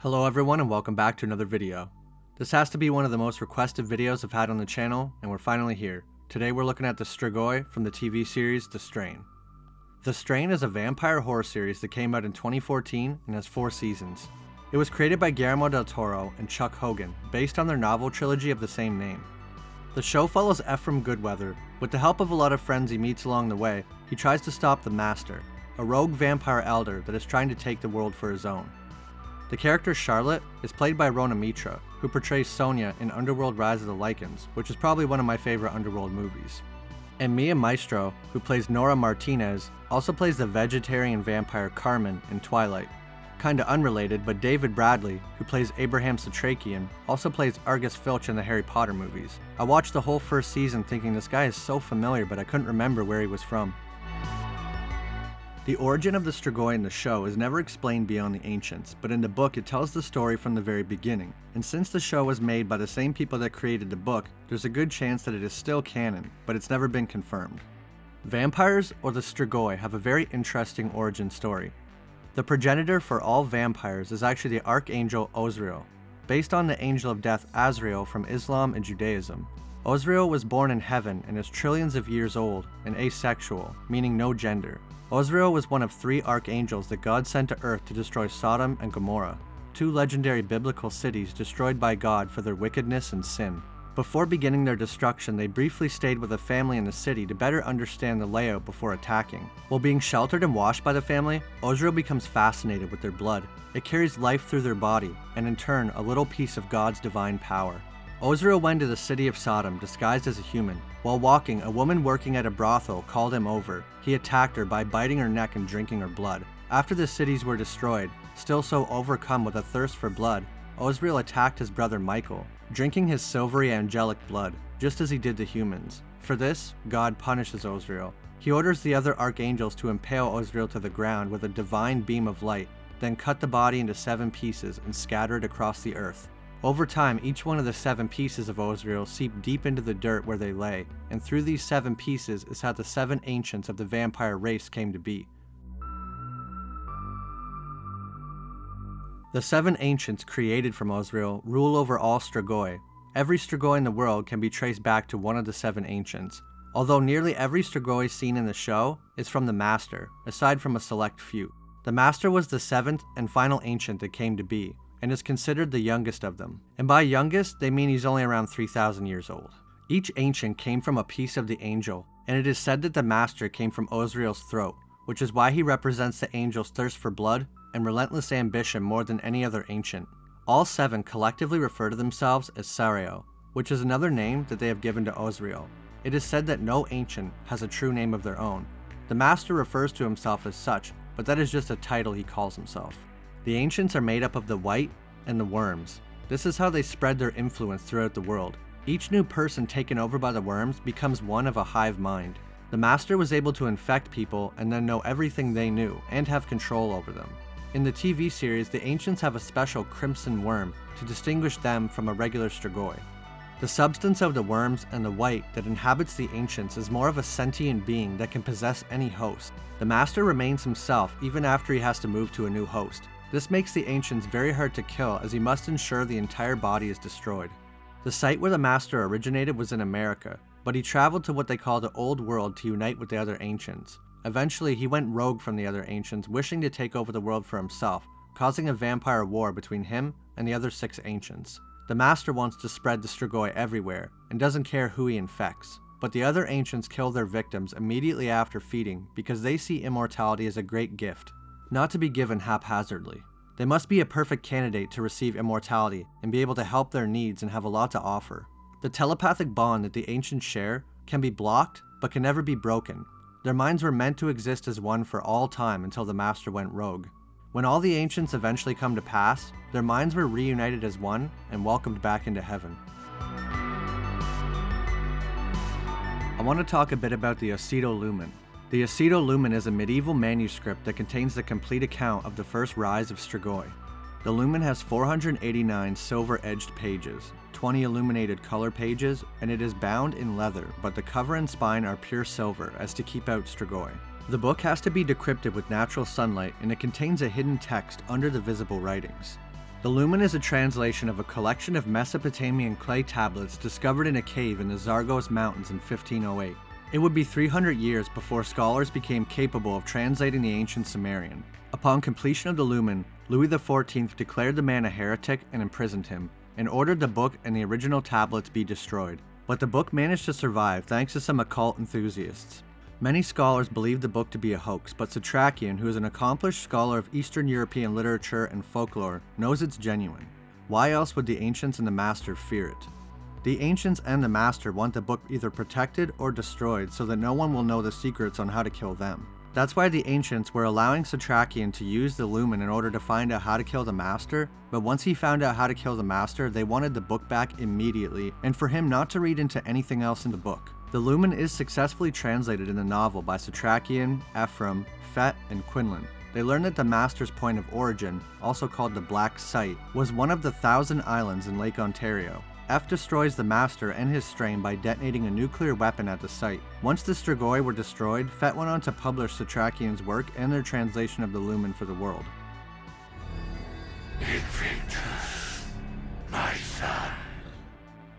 Hello everyone and welcome back to another video. This has to be one of the most requested videos I've had on the channel, and we're finally here. Today we're looking at the Strigoi from the TV series The Strain. The Strain is a vampire horror series that came out in 2014 and has 4 seasons. It was created by Guillermo del Toro and Chuck Hogan, based on their novel trilogy of the same name. The show follows Ephraim Goodweather. With the help of a lot of friends he meets along the way, he tries to stop the Master, a rogue vampire elder that is trying to take the world for his own. The character Charlotte is played by Rona Mitra, who portrays Sonia in Underworld Rise of the Lycans, which is probably one of my favorite Underworld movies. And Mia Maestro, who plays Nora Martinez, also plays the vegetarian vampire Carmen in Twilight. Kinda unrelated, but David Bradley, who plays Abraham Satrakian, also plays Argus Filch in the Harry Potter movies. I watched the whole first season thinking this guy is so familiar, but I couldn't remember where he was from. The origin of the Strigoi in the show is never explained beyond the ancients, but in the book it tells the story from the very beginning, and since the show was made by the same people that created the book, there's a good chance that it is still canon, but it's never been confirmed. Vampires, or the Strigoi, have a very interesting origin story. The progenitor for all vampires is actually the Archangel Ozriel, based on the angel of death Azrael from Islam and Judaism. Ozriel was born in heaven and is trillions of years old and asexual, meaning no gender. Ozriel was one of 3 archangels that God sent to Earth to destroy Sodom and Gomorrah, 2 legendary biblical cities destroyed by God for their wickedness and sin. Before beginning their destruction, they briefly stayed with a family in the city to better understand the layout before attacking. While being sheltered and washed by the family, Ozriel becomes fascinated with their blood. It carries life through their body, and in turn, a little piece of God's divine power. Ozriel went to the city of Sodom disguised as a human. While walking, a woman working at a brothel called him over. He attacked her by biting her neck and drinking her blood. After the cities were destroyed, still so overcome with a thirst for blood, Ozriel attacked his brother Michael, drinking his silvery angelic blood, just as he did the humans. For this, God punishes Ozriel. He orders the other archangels to impale Ozriel to the ground with a divine beam of light, then cut the body into 7 pieces and scatter it across the earth. Over time, each one of the 7 pieces of Ozriel seep deep into the dirt where they lay, and through these 7 pieces is how the 7 ancients of the vampire race came to be. The 7 ancients created from Ozriel rule over all Strigoi. Every Strigoi in the world can be traced back to one of the 7 ancients, although nearly every Strigoi seen in the show is from the Master, aside from a select few. The Master was the 7th and final ancient that came to be, and is considered the youngest of them. And by youngest, they mean he's only around 3,000 years old. Each ancient came from a piece of the angel, and it is said that the Master came from Ozriel's throat, which is why he represents the angel's thirst for blood and relentless ambition more than any other ancient. All 7 collectively refer to themselves as Sariel, which is another name that they have given to Ozriel. It is said that no ancient has a true name of their own. The Master refers to himself as such, but that is just a title he calls himself. The ancients are made up of the white and the worms. This is how they spread their influence throughout the world. Each new person taken over by the worms becomes one of a hive mind. The Master was able to infect people and then know everything they knew and have control over them. In the TV series, the ancients have a special crimson worm to distinguish them from a regular Strigoi. The substance of the worms and the white that inhabits the ancients is more of a sentient being that can possess any host. The Master remains himself even after he has to move to a new host. This makes the ancients very hard to kill, as he must ensure the entire body is destroyed. The site where the Master originated was in America, but he traveled to what they call the Old World to unite with the other ancients. Eventually, he went rogue from the other ancients, wishing to take over the world for himself, causing a vampire war between him and the other 6 ancients. The Master wants to spread the Strigoi everywhere, and doesn't care who he infects. But the other ancients kill their victims immediately after feeding because they see immortality as a great gift, not to be given haphazardly. They must be a perfect candidate to receive immortality and be able to help their needs and have a lot to offer. The telepathic bond that the ancients share can be blocked but can never be broken. Their minds were meant to exist as one for all time until the Master went rogue. When all the ancients eventually come to pass, their minds were reunited as one and welcomed back into heaven. I want to talk a bit about the Occido Lumen. The Occido Lumen is a medieval manuscript that contains the complete account of the first rise of Strigoi. The Lumen has 489 silver-edged pages, 20 illuminated color pages, and it is bound in leather, but the cover and spine are pure silver as to keep out Strigoi. The book has to be decrypted with natural sunlight, and it contains a hidden text under the visible writings. The Lumen is a translation of a collection of Mesopotamian clay tablets discovered in a cave in the Zagros Mountains in 1508. It would be 300 years before scholars became capable of translating the ancient Sumerian. Upon completion of the Lumen, Louis XIV declared the man a heretic and imprisoned him, and ordered the book and the original tablets be destroyed. But the book managed to survive thanks to some occult enthusiasts. Many scholars believe the book to be a hoax, but Satrakian, who is an accomplished scholar of Eastern European literature and folklore, knows it's genuine. Why else would the ancients and the Master fear it? The ancients and the Master want the book either protected or destroyed so that no one will know the secrets on how to kill them. That's why the ancients were allowing Satrakian to use the Lumen in order to find out how to kill the Master, but once he found out how to kill the Master, they wanted the book back immediately, and for him not to read into anything else in the book. The Lumen is successfully translated in the novel by Satrakian, Ephraim, Fet, and Quinlan. They learn that the Master's point of origin, also called the Black Site, was one of the 1,000 islands in Lake Ontario. F destroys the Master and his strain by detonating a nuclear weapon at the site. Once the Strigoi were destroyed, Fet went on to publish Satrakian's work and their translation of the Lumen for the world. Invictus, my son.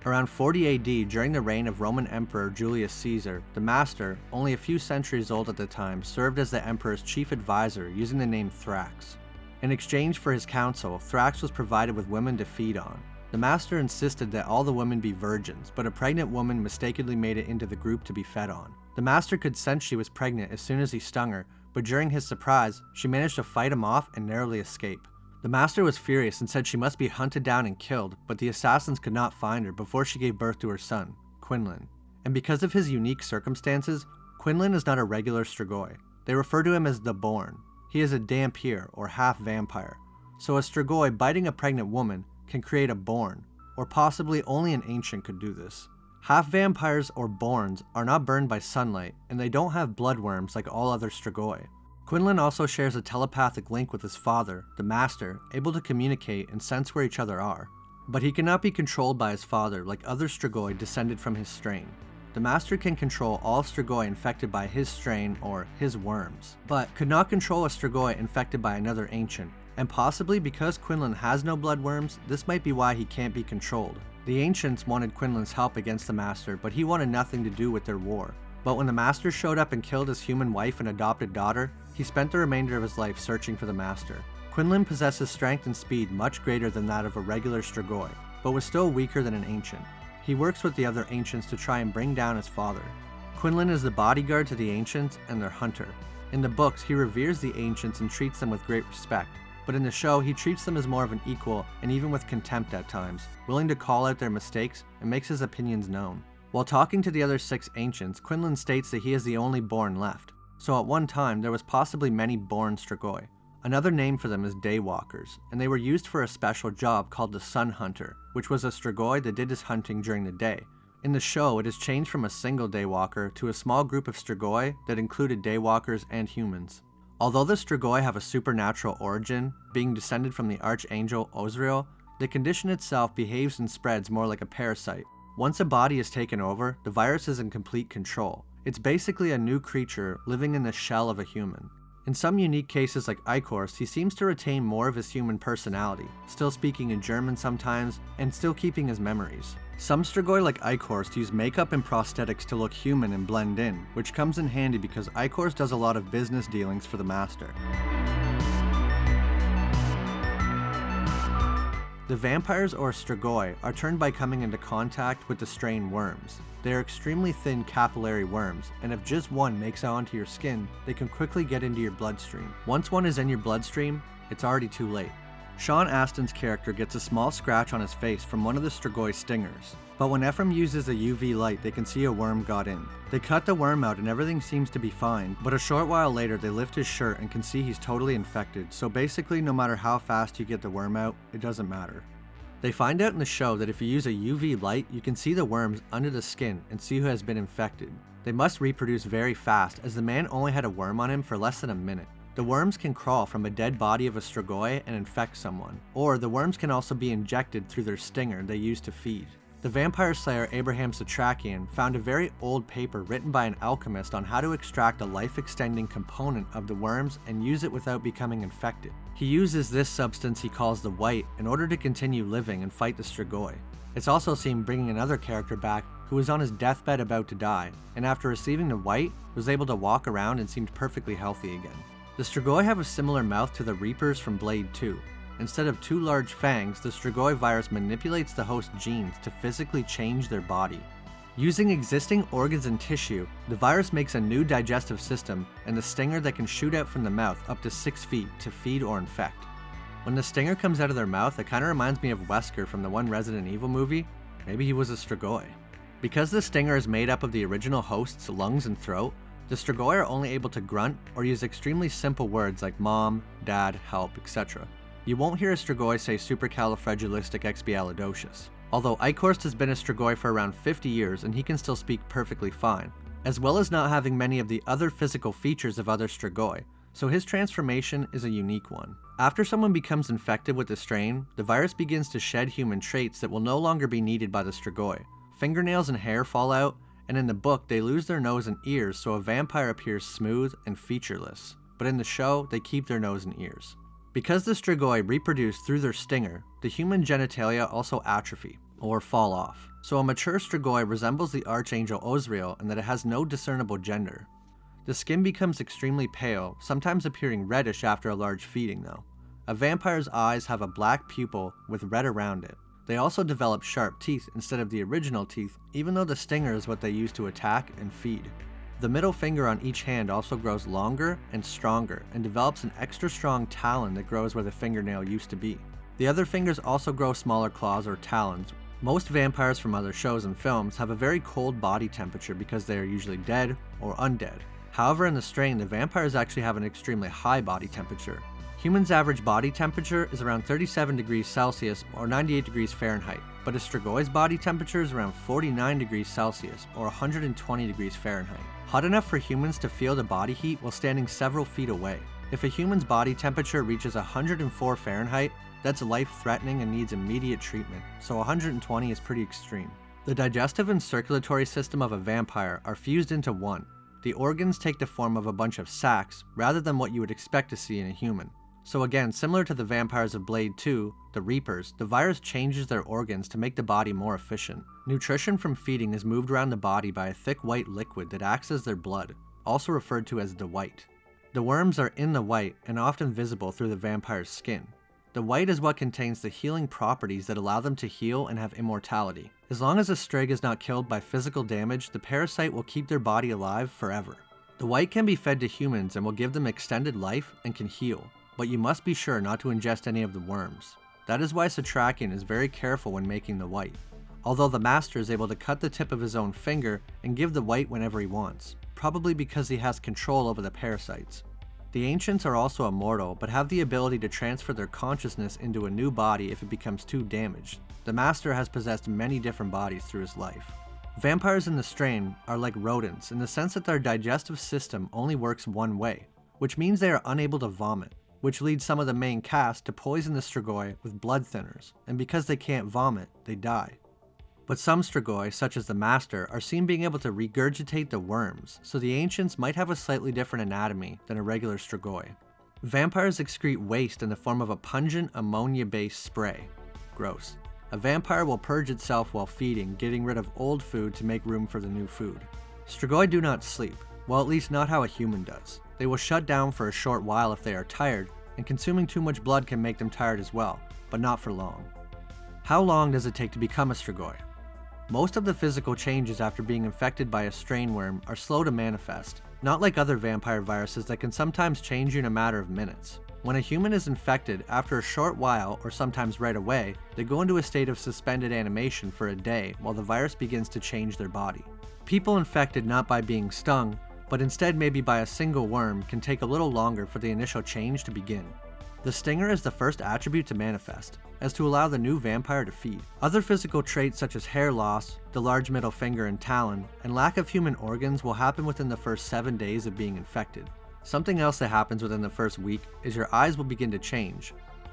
Around 40 AD, during the reign of Roman Emperor Julius Caesar, the Master, only a few centuries old at the time, served as the emperor's chief advisor using the name Thrax. In exchange for his counsel, Thrax was provided with women to feed on. The Master insisted that all the women be virgins, but a pregnant woman mistakenly made it into the group to be fed on. The Master could sense she was pregnant as soon as he stung her, but during his surprise, she managed to fight him off and narrowly escape. The Master was furious and said she must be hunted down and killed, but the assassins could not find her before she gave birth to her son, Quinlan. And because of his unique circumstances, Quinlan is not a regular Strigoi. They refer to him as the Born. He is a Dhampir, or half-vampire. So a Strigoi biting a pregnant woman can create a Born, or possibly only an ancient could do this. Half-vampires or Borns are not burned by sunlight, and they don't have bloodworms like all other Strigoi. Quinlan also shares a telepathic link with his father, the Master, able to communicate and sense where each other are. But he cannot be controlled by his father like other Strigoi descended from his strain. The Master can control all Strigoi infected by his strain or his worms, but could not control a Strigoi infected by another ancient. And possibly because Quinlan has no bloodworms, this might be why he can't be controlled. The ancients wanted Quinlan's help against the Master, but he wanted nothing to do with their war. But when the Master showed up and killed his human wife and adopted daughter, he spent the remainder of his life searching for the Master. Quinlan possesses strength and speed much greater than that of a regular Strigoi, but was still weaker than an ancient. He works with the other ancients to try and bring down his father. Quinlan is the bodyguard to the ancients and their hunter. In the books, he reveres the ancients and treats them with great respect. But in the show, he treats them as more of an equal and even with contempt at times, willing to call out their mistakes and makes his opinions known. While talking to the other 6 ancients, Quinlan states that he is the only Born left. So at one time, there was possibly many Born Strigoi. Another name for them is Daywalkers, and they were used for a special job called the Sun Hunter, which was a Strigoi that did his hunting during the day. In the show, it is changed from a single Daywalker to a small group of Strigoi that included Daywalkers and humans. Although the Strigoi have a supernatural origin, being descended from the Archangel Ozriel, the condition itself behaves and spreads more like a parasite. Once a body is taken over, the virus is in complete control. It's basically a new creature living in the shell of a human. In some unique cases like Eichhorst, he seems to retain more of his human personality, still speaking in German sometimes, and still keeping his memories. Some Strigoi like Eichhorst use makeup and prosthetics to look human and blend in, which comes in handy because Eichhorst does a lot of business dealings for the Master. The vampires or Strigoi are turned by coming into contact with the strain worms. They are extremely thin capillary worms, and if just one makes it onto your skin, they can quickly get into your bloodstream. Once one is in your bloodstream, it's already too late. Sean Astin's character gets a small scratch on his face from one of the Strigoi stingers, but when Ephraim uses a UV light, they can see a worm got in. They cut the worm out and everything seems to be fine, but a short while later they lift his shirt and can see he's totally infected, so basically no matter how fast you get the worm out, it doesn't matter. They find out in the show that if you use a UV light, you can see the worms under the skin and see who has been infected. They must reproduce very fast, as the man only had a worm on him for less than a minute. The worms can crawl from a dead body of a Strigoi and infect someone, or the worms can also be injected through their stinger they use to feed. The vampire slayer Abraham Satrakian found a very old paper written by an alchemist on how to extract a life-extending component of the worms and use it without becoming infected. He uses this substance he calls the white in order to continue living and fight the Strigoi. It's also seen bringing another character back who was on his deathbed about to die, and after receiving the white, was able to walk around and seemed perfectly healthy again. The Strigoi have a similar mouth to the Reapers from Blade 2. Instead of 2 large fangs, the Strigoi virus manipulates the host genes to physically change their body. Using existing organs and tissue, the virus makes a new digestive system and a stinger that can shoot out from the mouth up to 6 feet to feed or infect. When the stinger comes out of their mouth, it kinda reminds me of Wesker from the one Resident Evil movie. Maybe he was a Strigoi. Because the stinger is made up of the original host's lungs and throat, the Strigoi are only able to grunt or use extremely simple words like mom, dad, help, etc. You won't hear a Strigoi say supercalifragilisticexpialidocious. Although Eichhorst has been a Strigoi for around 50 years and he can still speak perfectly fine, as well as not having many of the other physical features of other Strigoi, so his transformation is a unique one. After someone becomes infected with the strain, the virus begins to shed human traits that will no longer be needed by the Strigoi. Fingernails and hair fall out, and in the book they lose their nose and ears so a vampire appears smooth and featureless, but in the show they keep their nose and ears. Because the Strigoi reproduce through their stinger, the human genitalia also atrophy, or fall off, so a mature Strigoi resembles the Archangel Ozriel in that it has no discernible gender. The skin becomes extremely pale, sometimes appearing reddish after a large feeding though. A vampire's eyes have a black pupil with red around it. They also develop sharp teeth instead of the original teeth, even though the stinger is what they use to attack and feed. The middle finger on each hand also grows longer and stronger and develops an extra strong talon that grows where the fingernail used to be. The other fingers also grow smaller claws or talons. Most vampires from other shows and films have a very cold body temperature because they are usually dead or undead. However, in the strain, the vampires actually have an extremely high body temperature. Humans' average body temperature is around 37 degrees Celsius or 98 degrees Fahrenheit, but a Strigoi's body temperature is around 49 degrees Celsius or 120 degrees Fahrenheit. Hot enough for humans to feel the body heat while standing several feet away. If a human's body temperature reaches 104 Fahrenheit, that's life-threatening and needs immediate treatment, so 120 is pretty extreme. The digestive and circulatory system of a vampire are fused into one. The organs take the form of a bunch of sacs rather than what you would expect to see in a human. So again, similar to the vampires of Blade 2, the Reapers, the virus changes their organs to make the body more efficient. Nutrition from feeding is moved around the body by a thick white liquid that acts as their blood, also referred to as the white. The worms are in the white and often visible through the vampire's skin. The white is what contains the healing properties that allow them to heal and have immortality. As long as a strig is not killed by physical damage, the parasite will keep their body alive forever. The white can be fed to humans and will give them extended life and can heal, but you must be sure not to ingest any of the worms. That is why Satrakian is very careful when making the white, although the master is able to cut the tip of his own finger and give the white whenever he wants, probably because he has control over the parasites. The ancients are also immortal, but have the ability to transfer their consciousness into a new body if it becomes too damaged. The master has possessed many different bodies through his life. Vampires in the strain are like rodents in the sense that their digestive system only works one way, which means they are unable to vomit, which leads some of the main cast to poison the Strigoi with blood thinners, and because they can't vomit, they die. But some Strigoi, such as the Master, are seen being able to regurgitate the worms, so the ancients might have a slightly different anatomy than a regular Strigoi. Vampires excrete waste in the form of a pungent ammonia-based spray. Gross. A vampire will purge itself while feeding, getting rid of old food to make room for the new food. Strigoi do not sleep, well, at least not how a human does. They will shut down for a short while if they are tired, and consuming too much blood can make them tired as well, but not for long. How long does it take to become a Strigoi? Most of the physical changes after being infected by a strain worm are slow to manifest, not like other vampire viruses that can sometimes change you in a matter of minutes. When a human is infected, after a short while, or sometimes right away, they go into a state of suspended animation for a day while the virus begins to change their body. People infected not by being stung, but instead maybe by a single worm can take a little longer for the initial change to begin. The stinger is the first attribute to manifest, as to allow the new vampire to feed. Other physical traits such as hair loss, the large middle finger and talon, and lack of human organs will happen within the first 7 days of being infected. Something else that happens within the first week is your eyes will begin to change.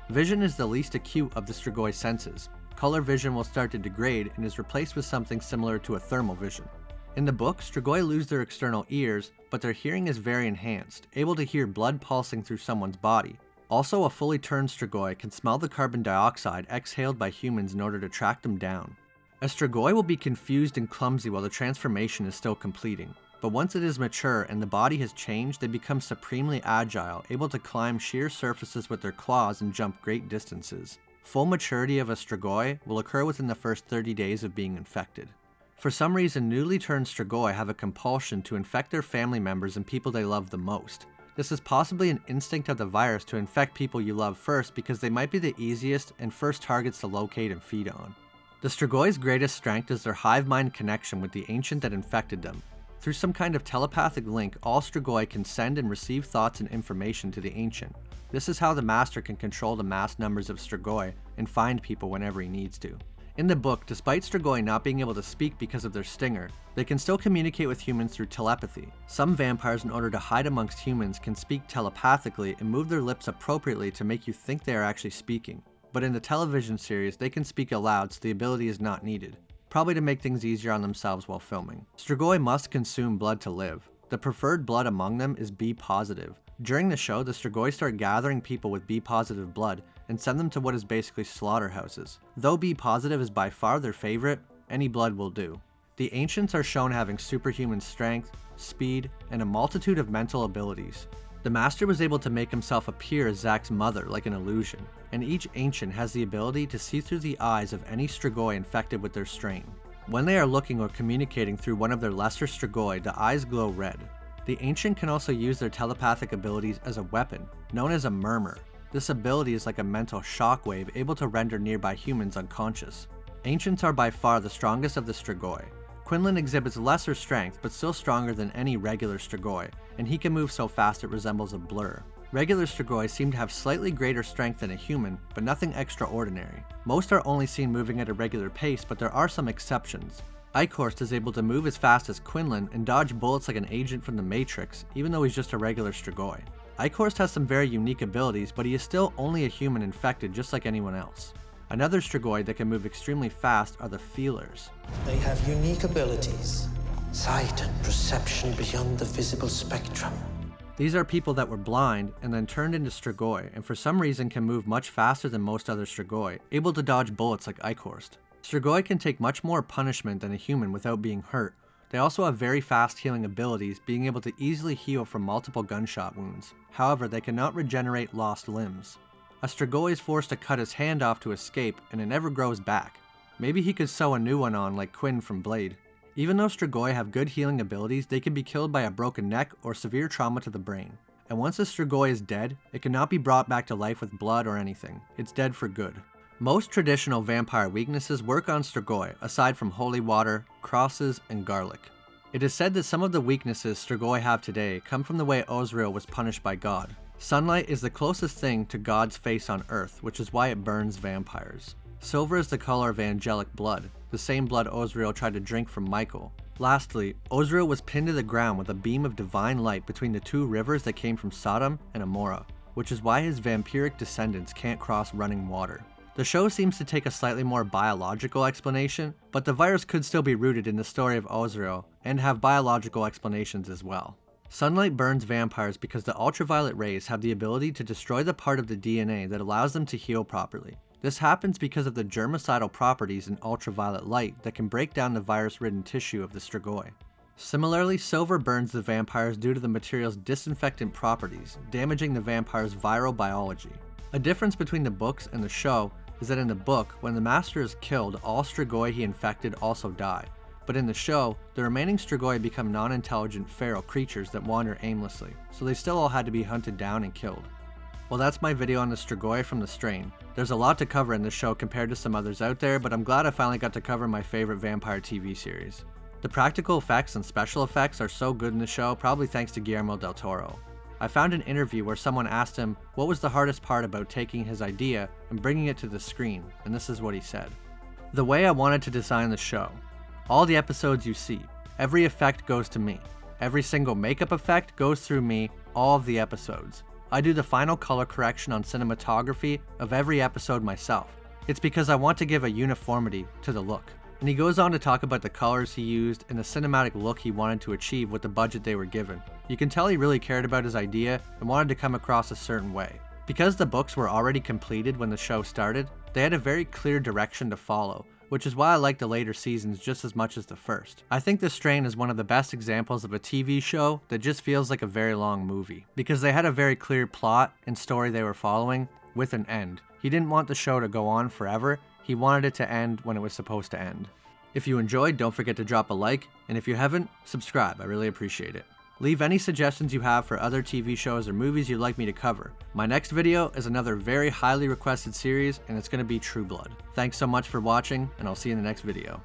Vision is the least acute of the Strigoi senses. color vision will start to degrade and is replaced with something similar to a thermal vision. In the book, Strigoi lose their external ears, but their hearing is very enhanced, able to hear blood pulsing through someone's body. Also, a fully turned Strigoi can smell the carbon dioxide exhaled by humans in order to track them down. A Strigoi will be confused and clumsy while the transformation is still completing, but once it is mature and the body has changed, they become supremely agile, able to climb sheer surfaces with their claws and jump great distances. Full maturity of a Strigoi will occur within the first 30 days of being infected. For some reason, newly turned Strigoi have a compulsion to infect their family members and people they love the most. This is possibly an instinct of the virus to infect people you love first because they might be the easiest and first targets to locate and feed on. The Strigoi's greatest strength is their hive mind connection with the ancient that infected them. Through some kind of telepathic link, all Strigoi can send and receive thoughts and information to the ancient. This is how the master can control the mass numbers of Strigoi and find people whenever he needs to. In the book, despite Strigoi not being able to speak because of their stinger, they can still communicate with humans through telepathy. Some vampires, in order to hide amongst humans, can speak telepathically and move their lips appropriately to make you think they are actually speaking. But in the television series, they can speak aloud, so the ability is not needed, probably to make things easier on themselves while filming. Strigoi must consume blood to live. The preferred blood among them is B positive. During the show, the Strigoi start gathering people with B positive blood and send them to what is basically slaughterhouses. Though B positive is by far their favorite, any blood will do. The ancients are shown having superhuman strength, speed, and a multitude of mental abilities. The master was able to make himself appear as Zack's mother like an illusion, and each ancient has the ability to see through the eyes of any Strigoi infected with their strain. When they are looking or communicating through one of their lesser Strigoi, the eyes glow red. The ancient can also use their telepathic abilities as a weapon, known as a murmur. This ability is like a mental shockwave able to render nearby humans unconscious. Ancients are by far the strongest of the Strigoi. Quinlan exhibits lesser strength but still stronger than any regular Strigoi, and he can move so fast it resembles a blur. Regular Strigoi seem to have slightly greater strength than a human, but nothing extraordinary. Most are only seen moving at a regular pace, but there are some exceptions. Eichhorst is able to move as fast as Quinlan and dodge bullets like an agent from the Matrix, even though he's just a regular Strigoi. Eichhorst has some very unique abilities, but he is still only a human infected just like anyone else. Another Strigoi that can move extremely fast are the Feelers. They have unique abilities, sight and perception beyond the visible spectrum. These are people that were blind and then turned into Strigoi, and for some reason can move much faster than most other Strigoi, able to dodge bullets like Eichhorst. Strigoi can take much more punishment than a human without being hurt. They also have very fast healing abilities, being able to easily heal from multiple gunshot wounds. However, they cannot regenerate lost limbs. A Strigoi is forced to cut his hand off to escape, and it never grows back. Maybe he could sew a new one on like Quinn from Blade. Even though Strigoi have good healing abilities, they can be killed by a broken neck or severe trauma to the brain. And once a Strigoi is dead, it cannot be brought back to life with blood or anything. It's dead for good. Most traditional vampire weaknesses work on Strigoi, aside from holy water, crosses, and garlic. It is said that some of the weaknesses Strigoi have today come from the way Osriel was punished by God. Sunlight is the closest thing to God's face on earth, which is why it burns vampires. Silver is the color of angelic blood, the same blood Osriel tried to drink from Michael. Lastly, Osriel was pinned to the ground with a beam of divine light between the two rivers that came from Sodom and Amorah, which is why his vampiric descendants can't cross running water. The show seems to take a slightly more biological explanation, but the virus could still be rooted in the story of Osriel and have biological explanations as well. Sunlight burns vampires because the ultraviolet rays have the ability to destroy the part of the DNA that allows them to heal properly. This happens because of the germicidal properties in ultraviolet light that can break down the virus-ridden tissue of the Strigoi. Similarly, silver burns the vampires due to the material's disinfectant properties, damaging the vampire's viral biology. A difference between the books and the show is that in the book, when the master is killed, all Strigoi he infected also die. But in the show, the remaining Strigoi become non-intelligent feral creatures that wander aimlessly, so they still all had to be hunted down and killed. Well, that's my video on the Strigoi from the Strain. There's a lot to cover in this show compared to some others out there, but I'm glad I finally got to cover my favorite vampire TV series. The practical effects and special effects are so good in the show, probably thanks to Guillermo del Toro. I found an interview where someone asked him what was the hardest part about taking his idea and bringing it to the screen, and this is what he said. The way I wanted to design the show. All the episodes you see, every effect goes to me. Every single makeup effect goes through me, all of the episodes. I do the final color correction on cinematography of every episode myself. It's because I want to give a uniformity to the look. And he goes on to talk about the colors he used and the cinematic look he wanted to achieve with the budget they were given. You can tell he really cared about his idea and wanted to come across a certain way. Because the books were already completed when the show started, they had a very clear direction to follow, which is why I like the later seasons just as much as the first. I think The Strain is one of the best examples of a TV show that just feels like a very long movie, because they had a very clear plot and story they were following, with an end. He didn't want the show to go on forever, he wanted it to end when it was supposed to end. If you enjoyed, don't forget to drop a like, and if you haven't, subscribe, I really appreciate it. Leave any suggestions you have for other TV shows or movies you'd like me to cover. My next video is another very highly requested series, and it's going to be True Blood. Thanks so much for watching, and I'll see you in the next video.